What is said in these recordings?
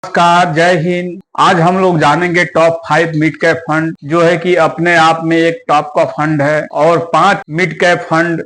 नमस्कार, जय हिंद। आज हम लोग जानेंगे टॉप 5 मिड कैप फंड, जो है कि अपने आप में एक टॉप का फंड है। और 5 मिड कैप फंड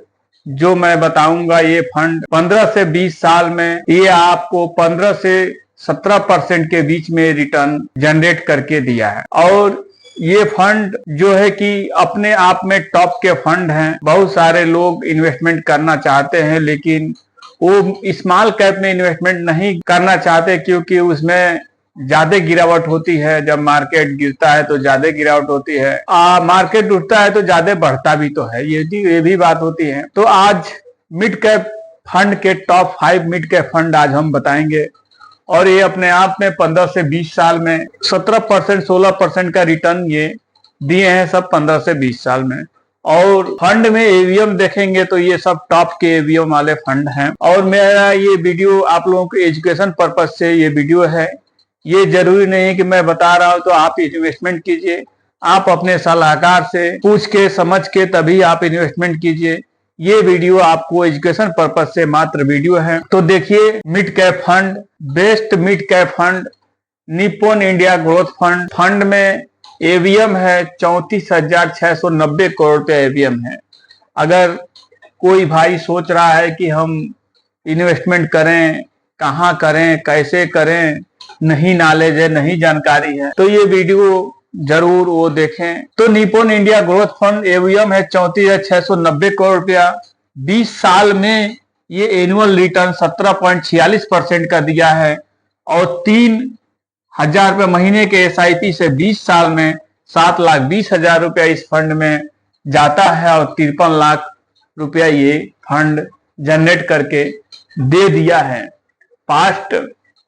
जो मैं बताऊंगा, ये फंड 15 से 20 साल में ये आपको 15 से 17% के बीच में रिटर्न जनरेट करके दिया है। और ये फंड जो है कि अपने आप में टॉप के फंड हैं। बहुत सारे लोग इन्वेस्टमेंट करना चाहते हैं, लेकिन वो स्मॉल कैप में इन्वेस्टमेंट नहीं करना चाहते, क्योंकि उसमें ज्यादा गिरावट होती है। जब मार्केट गिरता है तो ज्यादा गिरावट होती है, मार्केट उठता है तो ज्यादा बढ़ता भी तो है, ये भी बात होती है। तो आज मिड कैप फंड के टॉप 5 मिड कैप फंड आज हम बताएंगे। और ये अपने आप में 15 से 20 साल में 17% 16% का रिटर्न ये दिए हैं, सब 15 से 20 साल में। और फंड में एवीएम देखेंगे तो ये सब टॉप के एवीएम वाले फंड हैं। और मेरा ये वीडियो आप लोगों को एजुकेशन पर्पज से ये वीडियो है। ये जरूरी नहीं है कि मैं बता रहा हूं तो आप इन्वेस्टमेंट कीजिए। आप अपने सलाहकार से पूछ के समझ के तभी आप इन्वेस्टमेंट कीजिए। ये वीडियो आपको एजुकेशन पर्पज से मात्र वीडियो है। तो देखिए, mid cap fund, best mid cap fund Nippon India growth fund. Fund में एवीएम है 34,690 करोड़ रुपया एवीएम है। अगर कोई भाई सोच रहा है कि हम इन्वेस्टमेंट करें, कहाँ करें, कैसे करें, नहीं नॉलेज है, नहीं जानकारी है, तो ये वीडियो जरूर वो देखें। तो Nippon India growth fund AUM है 34,690 करोड़ रुपया। 20 साल में ये एनुअल रिटर्न 17.46% का दिया है। और 3,000 रुपये महीने के एसआईपी से 20 साल में 7,20,000 रुपया इस फंड में जाता है। और 53 लाख रुपया ये फंड जनरेट करके दे दिया है। पास्ट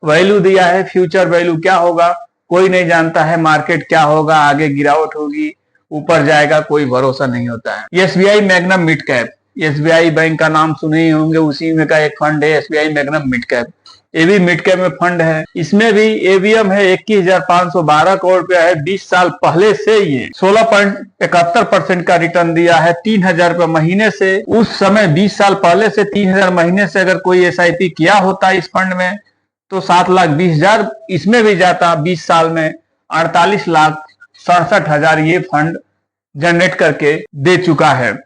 वैल्यू दिया है, फ्यूचर वैल्यू क्या होगा कोई नहीं जानता है। मार्केट क्या होगा, आगे गिरावट होगी, ऊपर जाएगा, कोई भरोसा नहीं होता है। SBI magnum mid cap, SBI bank का नाम सुने ही होंगे, उसी में का एक फंड है एसबीआई मैग्नम मिड कैप। ये भी मिड कैप में फंड है। इसमें भी एवीएम है 21,512 करोड़ रुपया है। 20 साल पहले से ये 16.71% का रिटर्न दिया है 3,000 रुपये महीने से। उस समय 20 साल पहले से 3,000 महीने से अगर कोई एसआईपी किया होता इस फंड में तो 7,20,000 इसमें भी जाता। 20 साल में 48,67,000 ये फंड जनरेट करके दे चुका है।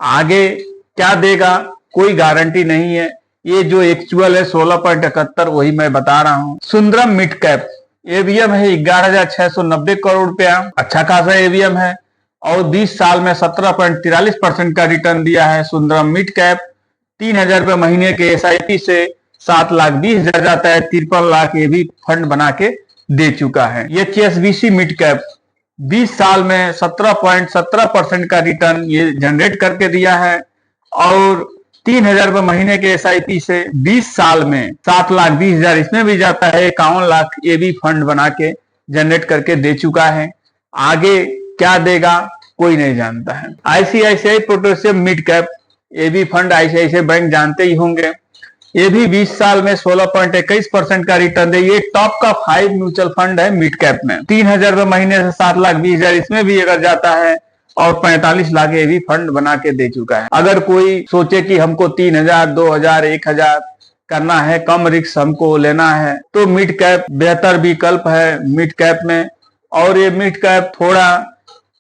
आगे क्या देगा कोई गारंटी नहीं है। ये जो एक्चुअल है 16.71 वही मैं बता रहा हूं। सुंदरम मिड कैप एवीएम है 11,690 करोड़ रुपया, अच्छा खासा एवीएम है। और 20 साल में 17.43% का रिटर्न दिया है सुंदरम मिड कैप। 3,000 रुपये महीने के एसआईपी से 7,20,000 जाता है। 53 लाख ये भी फंड बना के दे चुका है। ये एचएसबीसी मिड कैप 20 साल में 17.17% का रिटर्न ये जनरेट करके दिया है। और 3,000 रुपये महीने के एसआईपी से 20 साल में 7,20,000 इसमें भी जाता है। 51 लाख ये भी फंड बना के जनरेट करके दे चुका है। आगे क्या देगा कोई नहीं जानता है। आईसीआईसीआई पोटेशियम मिड कैप, ये भी फंड आईसीआईसीआई बैंक जानते ही होंगे। ये भी 20 साल में 16.21% का रिटर्न दे। ये टॉप का 5 म्यूचुअल फंड है मिड कैप में। 3,000 रुपये महीने से 7,20,000 इसमें भी अगर जाता है। और 45 लाख ये भी फंड बना के दे चुका है। अगर कोई सोचे कि हमको 3,000 2,000 1,000 करना है, कम रिस्क हमको लेना है, तो मिड कैप बेहतर विकल्प है मिड कैप में। और ये मिड कैप थोड़ा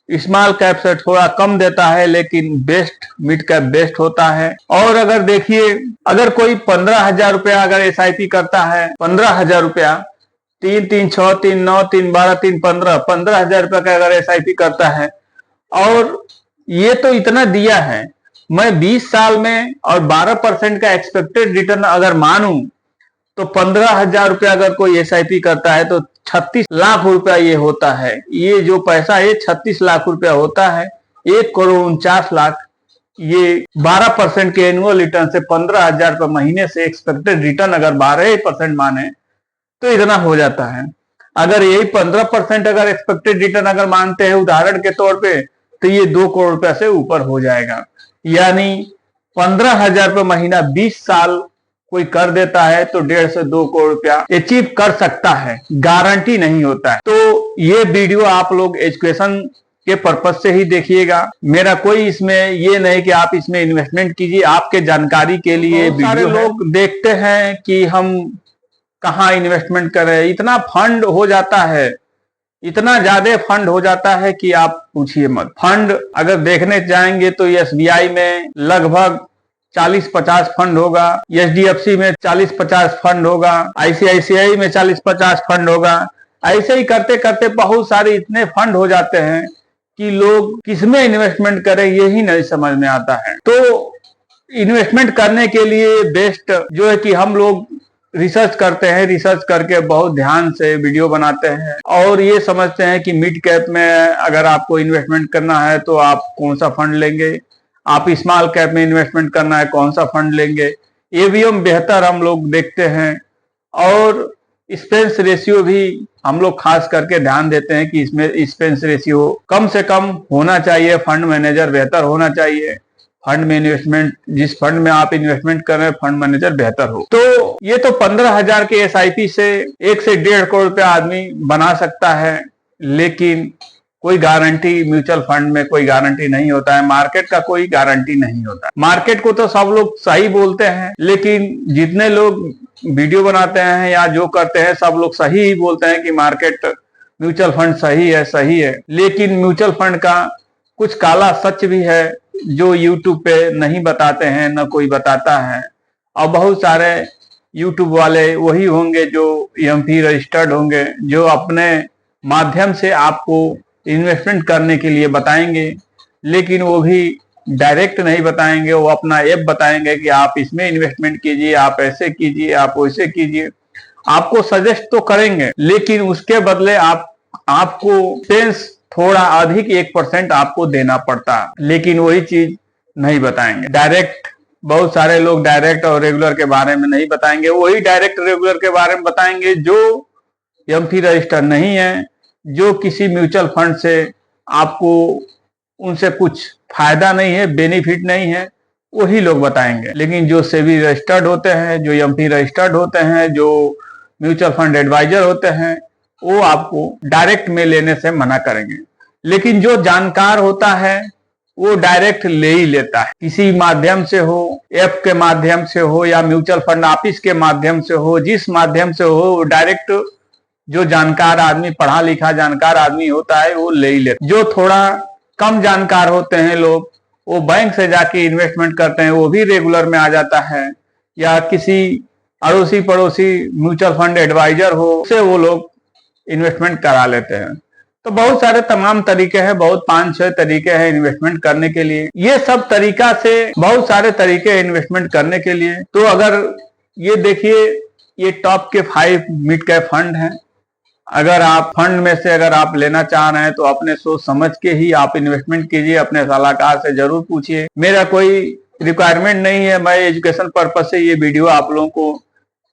स्मॉल कैप से थोड़ा कम देता है, लेकिन बेस्ट मिड कैप बेस्ट होता है। और अगर देखिए, अगर कोई 15,000 रुपया अगर एसआईपी करता है, 15,000 रुपया, 3, 3, 6, 3, 9, 3, 12, 3, 15,000 रुपया का अगर एसआईपी करता है, और ये तो इतना दिया है, मैं 20 साल में और 12% का एक्सपेक्टेड रिटर्न अगर मानूं तो 15,000 रुपया अगर कोई एसआईपी करता है तो 36 लाख रुपया ये होता है। ये जो पैसा है 36 लाख रुपया होता है। 1,49,00,000 ये 12% के एनुअल रिटर्न से 15,000 रुपये महीने से एक्सपेक्टेड रिटर्न अगर 12% माने तो इतना हो जाता है। अगर यही 15% अगर एक्सपेक्टेड रिटर्न अगर मानते हैं उदाहरण के तौर पे, तो ये 2 करोड़ रुपया से ऊपर हो जाएगा। यानी 15,000 रुपये महीना 20 साल कोई कर देता है तो 1.5 से 2 करोड़ रुपया अचीव कर सकता है, गारंटी नहीं होता है। तो ये वीडियो आप लोग एजुकेशन के पर्पज से ही देखिएगा। मेरा कोई इसमें ये नहीं कि आप इसमें इन्वेस्टमेंट कीजिए, आपके जानकारी के लिए। सारे लोग देखते हैं कि हम कहाँ इन्वेस्टमेंट करें, इतना फंड हो जाता है, इतना ज्यादा फंड हो जाता है कि आप पूछिए मत। फंड अगर देखने जाएंगे तो एसबीआई में लगभग 40-50 फंड होगा, एचडीएफसी में 40-50 फंड होगा, आईसीआईसीआई में 40-50 फंड होगा। ऐसे ही करते करते बहुत सारे इतने फंड हो जाते हैं कि लोग किसमें इन्वेस्टमेंट करें यही नहीं समझ में आता है। तो इन्वेस्टमेंट करने के लिए बेस्ट जो है कि हम लोग रिसर्च करते हैं, रिसर्च करके बहुत ध्यान से वीडियो बनाते हैं और ये समझते हैं कि मिड कैप में अगर आपको इन्वेस्टमेंट करना है तो आप कौन सा फंड लेंगे, आप स्मॉल कैप में इन्वेस्टमेंट करना है कौन सा फंड लेंगे, ये भी हम बेहतर हम लोग देखते हैं। और एक्सपेंस रेशियो भी हम लोग खास करके ध्यान देते हैं कि इसमें एक्सपेंस रेशियो कम से कम होना चाहिए, फंड मैनेजर बेहतर होना चाहिए, फंड में इन्वेस्टमेंट जिस फंड में आप इन्वेस्टमेंट कर रहे हैं फंड मैनेजर बेहतर हो। तो ये तो 15,000 के एसआईपी से 1 से 1.5 करोड़ रुपया आदमी बना सकता है, लेकिन कोई गारंटी म्यूचुअल फंड में कोई गारंटी नहीं होता है, मार्केट का कोई गारंटी नहीं होता। मार्केट को तो सब लोग सही बोलते हैं, लेकिन जितने लोग वीडियो बनाते हैं या जो करते हैं सब लोग सही ही बोलते हैं कि मार्केट म्यूचुअल फंड सही है, लेकिन म्यूचुअल फंड का कुछ काला सच भी है जो यूट्यूब पे नहीं बताते हैं, न कोई बताता है। और बहुत सारे यूट्यूब वाले वही होंगे जो एमपी रजिस्टर्ड होंगे, जो अपने माध्यम से आपको इन्वेस्टमेंट करने के लिए बताएंगे, लेकिन वो भी डायरेक्ट नहीं बताएंगे, वो अपना ऐप बताएंगे कि आप इसमें इन्वेस्टमेंट कीजिए, आप ऐसे कीजिए, आप वैसे कीजिए, आपको सजेस्ट तो करेंगे, लेकिन उसके बदले आपको सेंस थोड़ा अधिक 1% आपको देना पड़ता, लेकिन वही चीज नहीं बताएंगे। डायरेक्ट बहुत सारे लोग डायरेक्ट और रेगुलर के बारे में नहीं बताएंगे, वही डायरेक्ट रेगुलर के बारे में बताएंगे जो एमपी रजिस्टर नहीं है, जो किसी म्यूचुअल फंड से आपको उनसे कुछ फायदा नहीं है, बेनिफिट नहीं है, वही लोग बताएंगे। लेकिन जो सेबी रजिस्टर्ड होते हैं, जो एमपी रजिस्टर्ड होते हैं, जो म्यूचुअल फंड एडवाइजर होते हैं, वो आपको डायरेक्ट में लेने से मना करेंगे। लेकिन जो जानकार होता है वो डायरेक्ट ले ही लेता है, किसी माध्यम से हो, ऐप के माध्यम से हो या म्यूचुअल फंड ऑफिस के माध्यम से हो, जिस माध्यम से हो, डायरेक्ट जो जानकार आदमी, पढ़ा लिखा जानकार आदमी होता है वो ले ही लेता। जो थोड़ा कम जानकार होते हैं लोग, वो बैंक से जाके इन्वेस्टमेंट करते हैं, वो भी रेगुलर में आ जाता है, या किसी अड़ोसी पड़ोसी म्यूचुअल फंड एडवाइजर हो उससे वो लोग इन्वेस्टमेंट करा लेते हैं। तो बहुत सारे तमाम तरीके हैं, बहुत 5-6 तरीके हैं इन्वेस्टमेंट करने के लिए। ये सब तरीका से बहुत सारे तरीके हैं इन्वेस्टमेंट करने के लिए। तो अगर ये देखिए, ये टॉप के 5 मिड कैप फंड हैं। अगर आप फंड में से अगर आप लेना चाह रहे हैं तो अपने सोच समझ के ही आप इन्वेस्टमेंट कीजिए, अपने सलाहकार से जरूर पूछिए। मेरा कोई रिक्वायरमेंट नहीं है, मैं एजुकेशन पर्पज से ये वीडियो आप लोगों को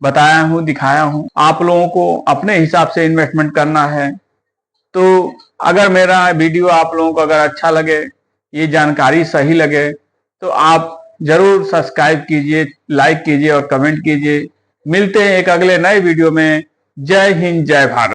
बताया हूँ, दिखाया हूँ। आप लोगों को अपने हिसाब से इन्वेस्टमेंट करना है। तो अगर मेरा वीडियो आप लोगों को अगर अच्छा लगे, ये जानकारी सही लगे, तो आप जरूर सब्सक्राइब कीजिए, लाइक कीजिए और कमेंट कीजिए। मिलते हैं एक अगले नए वीडियो में। जय हिंद, जय भारत।